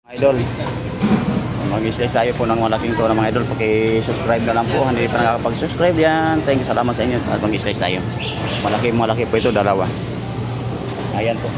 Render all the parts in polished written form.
Idol, mag-slice tayo po ng malaking to mga idol. Paki-subscribe na lang po, hindi pa nakakapag-subscribe yan. Thank you, salamat sa inyo. At mag-slice tayo. Malaki po ito, dalawa. Ayan po.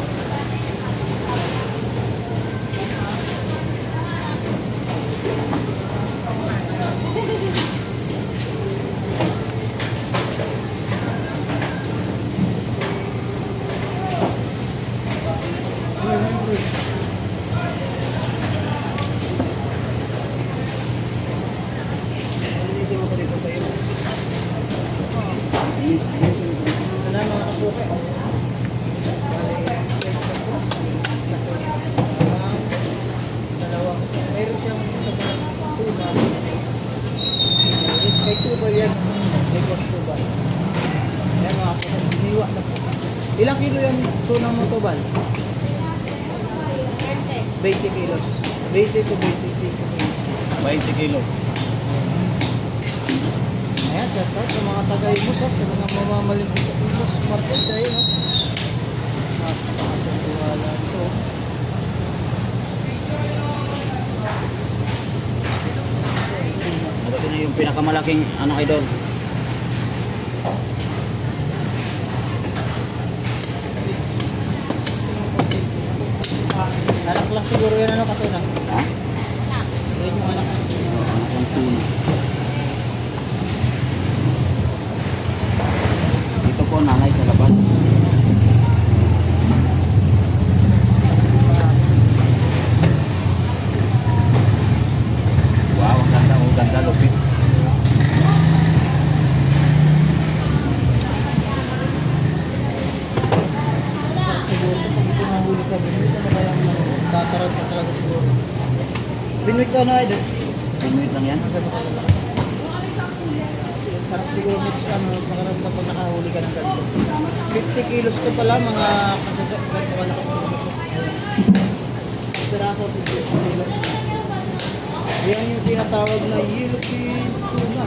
Ilang kilo yung tunang mo to, Bal? 20 kilos. 20 to 20 kilo. Ayan, shout out sa mga taga-Imus, sa mga mamamalingki sa Imus market dahil, no? Napakatuwala ito. Ito na yung pinakamalaking idol. Anak lang siguro yan, katuna? Ha? Yan yung anak lang. Ang tuna. Dito po nanay sa labas. Wow, ang ganda lupit. Siguro pag ito nahuli sa binuit, ano kaya tatarot ka talaga siguro. Binuit ka na, idol? Minuit lang yan. Ang ganda ka talaga. Sarap siguro next makaramdam pag nakahuli ka ng ganito. 50 kilos ko pala, mga kasagat ko na piraso 50 kilos. Yan yung tinatawag na yellowfin tuna.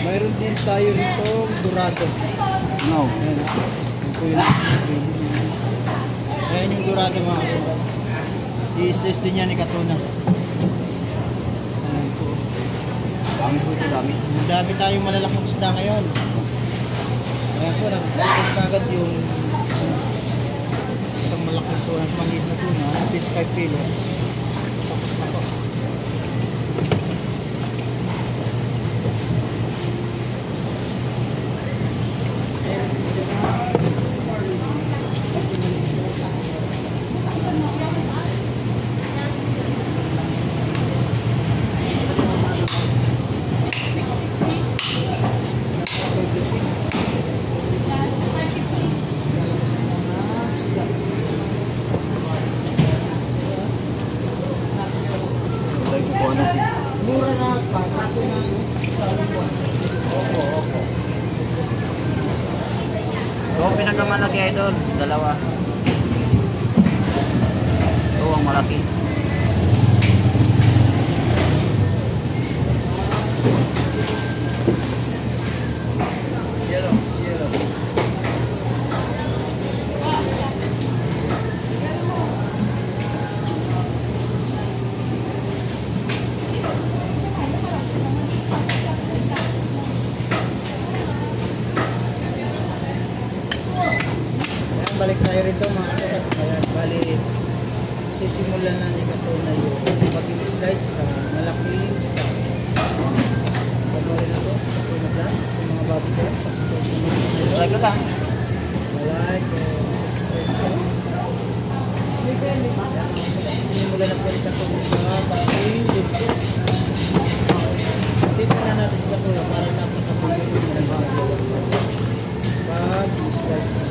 Mayroon din tayo rito dorado. No. Ayan. Ayan yung dorado, mga kasugat. I-slice din yan ni katuna. Ayan po. Dami po ito, dami. Dami tayong malalaking isda ngayon. Ayan po, nag-slice kagad yung isang malaking tuna, maliit na tuna, 55 kilos. Tapos na po. Mura na, pagkato na sa buwan. Opo. Ito ang pinakamalaki idol, dalawa. Ito ang malaki. Yellow. Balik tayo rito, mga kasukat. Ayan, bali sisimulan na ni katuna yung pag-slice sa malaking isda. Panoorin na to sa katuna lang, sa mga bago ko. Try ko lang. Like, sinimulan na po rin katuna sa baking dito. Dito na natin sa katuna para napakapagod ng pag-slice na.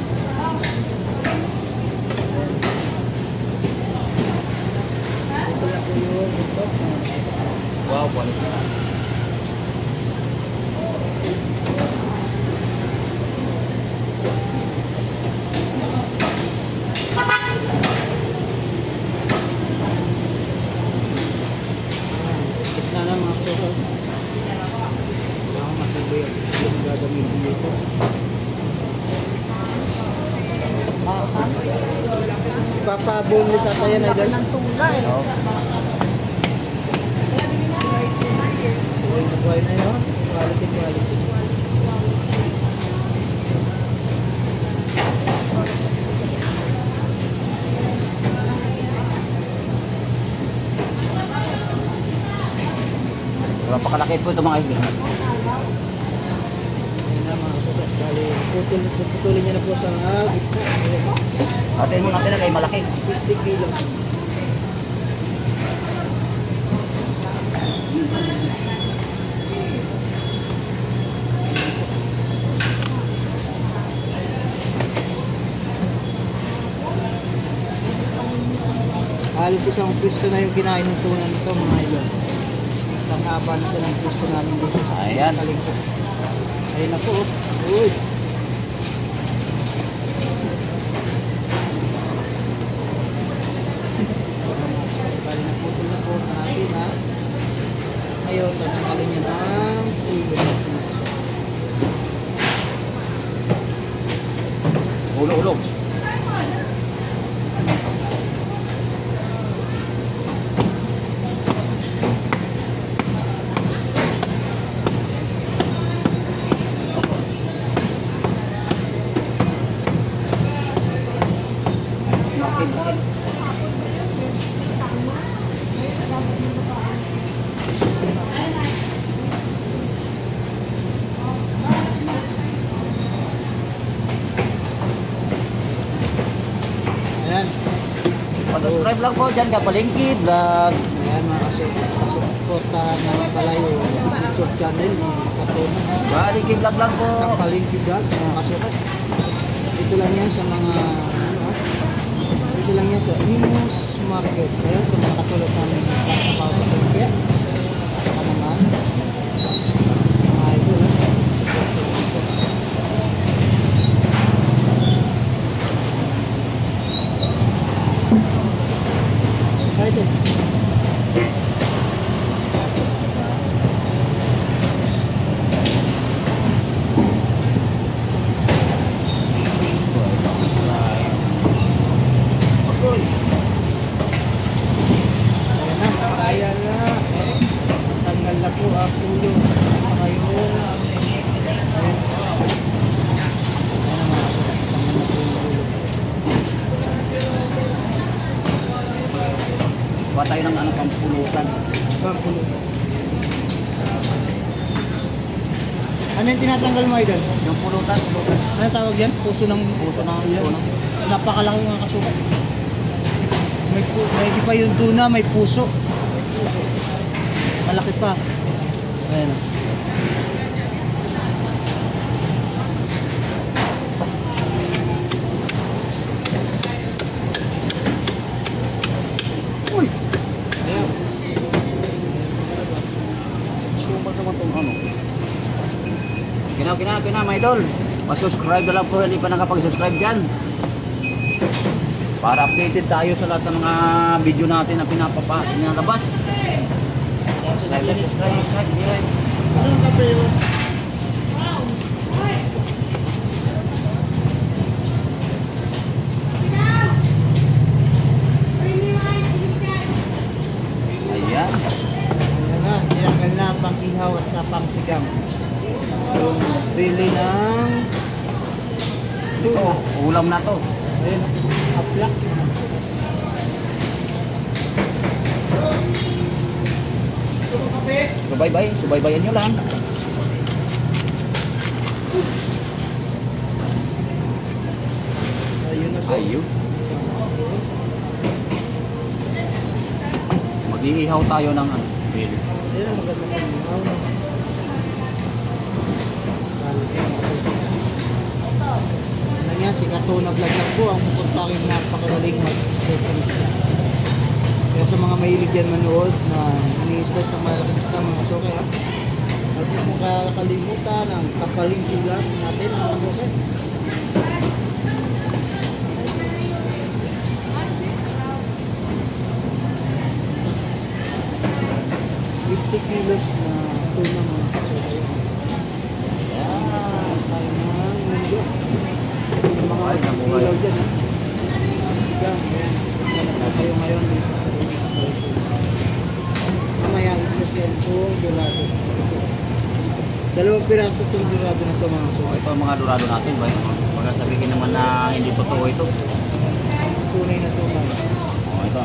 Wow, quality. Gitna na, mga kasukat. Ako matuloy yung gagamitin dito. Magpapaboneless ata yan, idol. Oo. Buhay na yun. Quality, quality. Napakalaki po ito mga idol. Ayun na mga kasabot. Bali, putulin niya na po sa gitna. Ayan. Atin mo natin na kay malaki. 50 kilos. Halos isang pwesto na yung kinain ng tunan nito mga idol. Isang haba na ng pwesto namin dito sa Ayan. Kalingkod. Ayun na po. Uy! Bali na putol na po natin ha. Ngayon, tatanggalin niya ng ulo. Ulo-ulo. Ayan. Pasubscribe lang po dyan, Kapalengke Vlog. Ayan mga kasuportahan naman pala yung YouTube channel ni Katona. Kapalengke Vlog lang po. Kapalingki Vlog mga kasuportahan. Dito lang yan sa mga dito lang yan sa Imus Market. Ayan sa mga katulad namin nagtatrabaho sa Palengke. Saka naman mga idol. Excited. Ayan na. Tanggal na po ang ulo. Saka yung ayan. Ayan na mga kasama. Tanggal na po yung ulo. Kuha tayo ng ano, pampulutan. Bang pulo. Ano yung tinatanggal mo, idol? Yung pulutan. Ano tawag yan? Puso ng Puso ng Ayan. puno. Napakalaki mga kasukat. May di pa yung tuna, may puso. Malaki pa. Ayan o. Uy! Ayan. Kumpal naman itong ano. Kina, my idol. Pasubscribe na lang po, hindi pa nakapag-subscribe dyan. Para updated tayo sa lahat ng mga video natin na pinalabas. Subscribe. Anong kape yun? Ayan. Ayan na, tinanggal na pang ihaw at sa pang sigang. Yung bili ng Ito, ulam na to. ayun, aplak. Subaybayan nyo lang. Ayun na po. Ayun. Mag-iihaw tayo ng ano. Really. Ayun ang maganda ng ihaw. Ano yan, si Katona Vlog lang po ang kontakin napakagaling mag-isla. Kaya sa mga mahilig yan manood na ini-isla sa malaking isla mga suke ha. At huwag mong kakalimutan ang Kapalengke Vlog natin mga suke. Kilos na tuna mga kasuke. Ayan, tayo ng mundo. Yung mga Ay, nabuhay. ilaw dyan ha. Sigang. kayo ngayon dito sa mamaya isasyan kong dorado. Dalawang piraso itong dorado na ito mga suka. Ito ang mga dorado natin ba? Baka sabihin naman na hindi totoo ito. Tunay na tunay. Ito.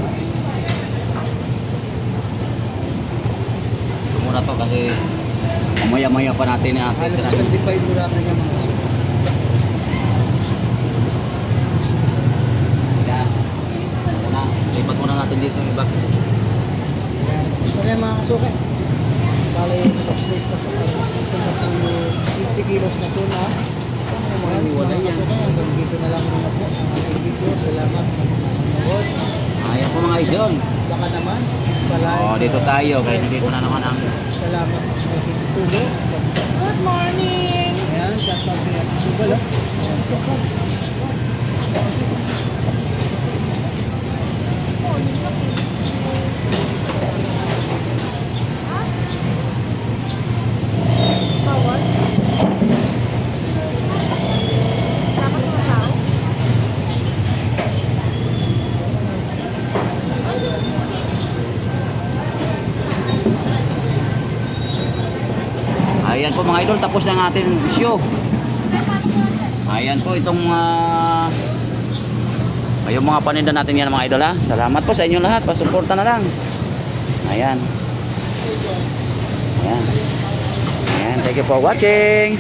Ito muna to kasi mamaya-maya pa natin na atin. Halos 75 dorado niya mga suka. Lipat muna natin dito iba. So kaya mga kasuka, bali 6 days na po. Ito na po 50 kilos na po na. Mga kasuka, hanggang dito na lang muna po ang ating video. Salamat sa mga nanonood. Ayan po mga idol. Baka naman, palagi. Dito tayo kaya dito na naman ang Salamat sa ating tulong. Good morning! Ayan, shout out kay Tubal. Ayan po mga idol, tapos na ang ating show. Ayan po itong yung mga paninda natin yan mga idol ha. Salamat po sa inyo lahat, pasuporta na lang. Ayan. Ayan. Ayan, thank you for watching.